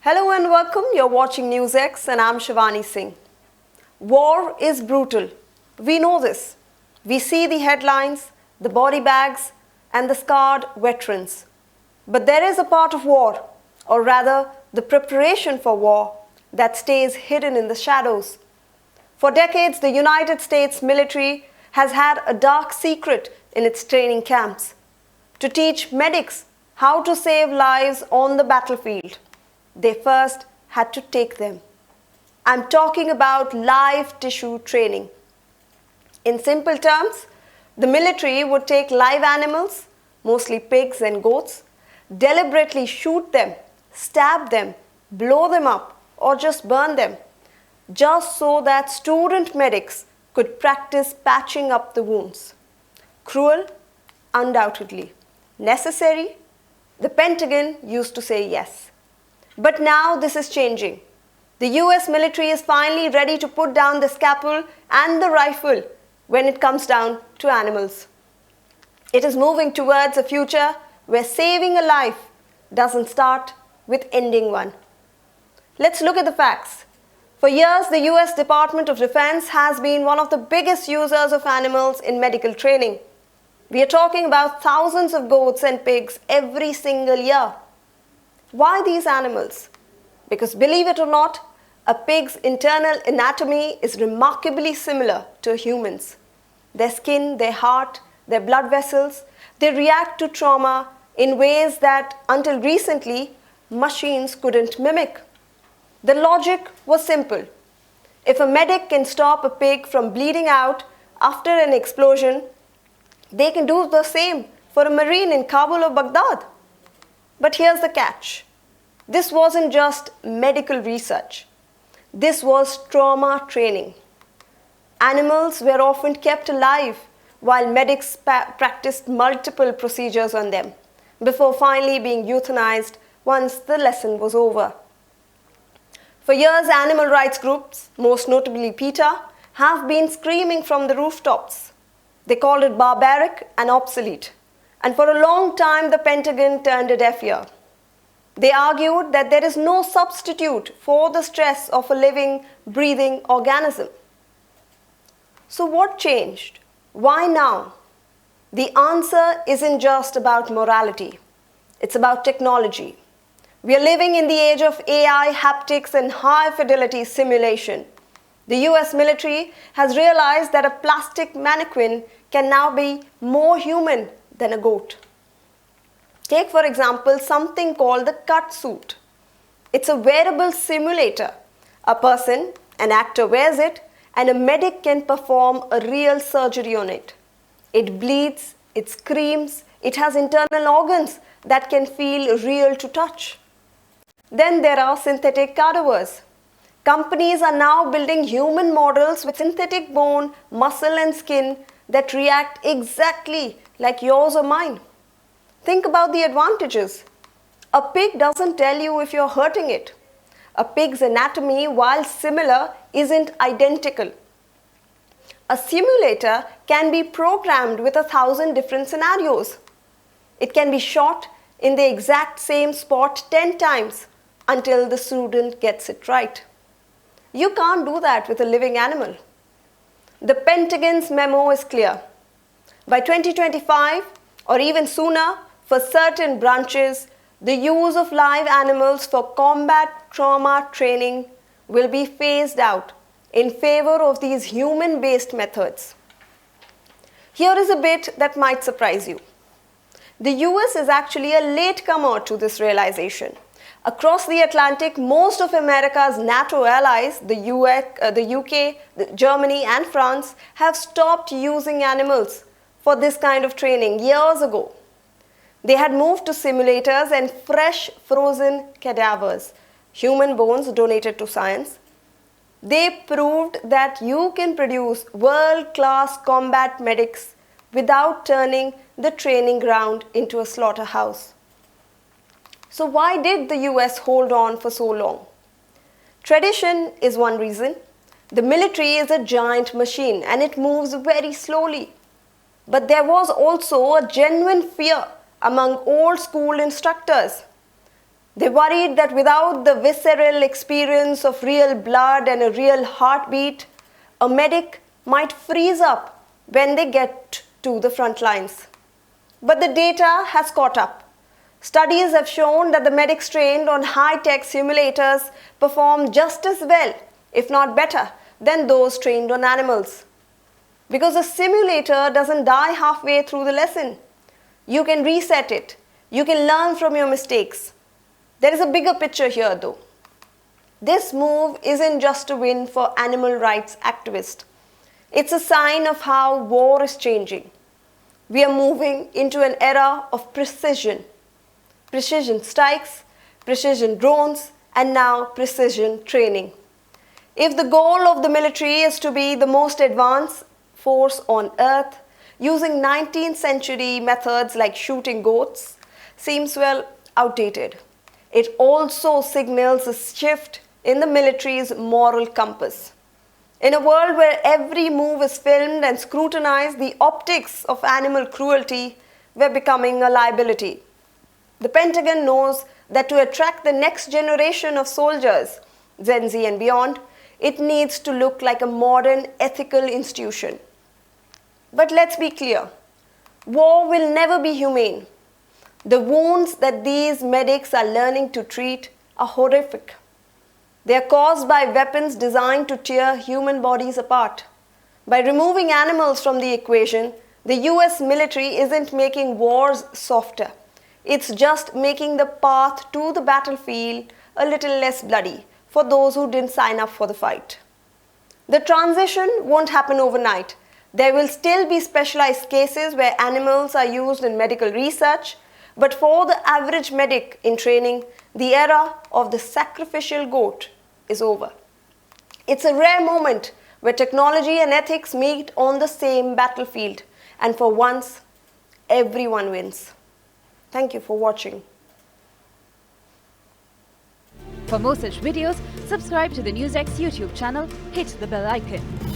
Hello and welcome. You're watching Newsx and I'm Shivani Singh. War is brutal. We know this. We see the headlines, the body bags and the scarred veterans. But there is a part of war, or rather the preparation for war, that stays hidden in the shadows. For decades, the United States military has had a dark secret in its training camps to teach medics how to save lives on the battlefield. They first had to take them. I'm talking about live tissue training. In simple terms, the military would take live animals, mostly pigs and goats, deliberately shoot them, stab them, blow them up, or just burn them, just so that student medics could practice patching up the wounds. Cruel? Undoubtedly. Necessary? The Pentagon used to say yes. But now this is changing. The US military is finally ready to put down the scalpel and the rifle when it comes down to animals. It is moving towards a future where saving a life doesn't start with ending one. Let's look at the facts. For years, the US Department of Defense has been one of the biggest users of animals in medical training. We are talking about thousands of goats and pigs every single year. Why these animals? Because believe it or not, a pig's internal anatomy is remarkably similar to humans. Their skin, their heart, their blood vessels, they react to trauma in ways that, until recently, machines couldn't mimic. The logic was simple. If a medic can stop a pig from bleeding out after an explosion, they can do the same for a Marine in Kabul or Baghdad. But here's the catch. This wasn't just medical research. This was trauma training. Animals were often kept alive while medics practiced multiple procedures on them before finally being euthanized once the lesson was over. For years, animal rights groups, most notably PETA, have been screaming from the rooftops. They called it barbaric and obsolete. And for a long time, the Pentagon turned a deaf ear. They argued that there is no substitute for the stress of a living, breathing organism. So what changed? Why now? The answer isn't just about morality. It's about technology. We are living in the age of AI, haptics, and high-fidelity simulation. The US military has realized that a plastic mannequin can now be more human than a goat. Take, for example, something called the cut suit. It's a wearable simulator. A person, an actor wears it, and a medic can perform a real surgery on it. It bleeds, it screams, it has internal organs that can feel real to touch. Then there are synthetic cadavers. Companies are now building human models with synthetic bone, muscle, and skin that react exactly like yours or mine. Think about the advantages. A pig doesn't tell you if you're hurting it. A pig's anatomy, while similar, isn't identical. A simulator can be programmed with 1,000 different scenarios. It can be shot in the exact same spot 10 times until the student gets it right. You can't do that with a living animal. The Pentagon's memo is clear. By 2025, or even sooner, for certain branches, the use of live animals for combat trauma training will be phased out in favor of these human-based methods. Here is a bit that might surprise you. The US is actually a latecomer to this realization. Across the Atlantic, most of America's NATO allies, the UK, Germany, and France, have stopped using animals for this kind of training years ago. They had moved to simulators and fresh frozen cadavers, human bones donated to science. They proved that you can produce world-class combat medics without turning the training ground into a slaughterhouse. So why did the US hold on for so long? Tradition is one reason. The military is a giant machine and it moves very slowly. But there was also a genuine fear among old school instructors. They worried that without the visceral experience of real blood and a real heartbeat, a medic might freeze up when they get to the front lines. But the data has caught up. Studies have shown that the medics trained on high-tech simulators perform just as well, if not better, than those trained on animals. Because a simulator doesn't die halfway through the lesson. You can reset it. You can learn from your mistakes. There is a bigger picture here though. This move isn't just a win for animal rights activists. It's a sign of how war is changing. We are moving into an era of precision. Precision strikes, precision drones, and now precision training. If the goal of the military is to be the most advanced force on earth, using 19th century methods like shooting goats seems well outdated. It also signals a shift in the military's moral compass. In a world where every move is filmed and scrutinized, the optics of animal cruelty were becoming a liability. The Pentagon knows that to attract the next generation of soldiers, Gen Z and beyond, it needs to look like a modern ethical institution. But let's be clear, war will never be humane. The wounds that these medics are learning to treat are horrific. They are caused by weapons designed to tear human bodies apart. By removing animals from the equation, the US military isn't making wars softer. It's just making the path to the battlefield a little less bloody for those who didn't sign up for the fight. The transition won't happen overnight. There will still be specialized cases where animals are used in medical research, but for the average medic in training, the era of the sacrificial goat is over. It's a rare moment where technology and ethics meet on the same battlefield, and for once, everyone wins. Thank you for watching. For more such videos, subscribe to the Newsx YouTube channel, hit the bell icon.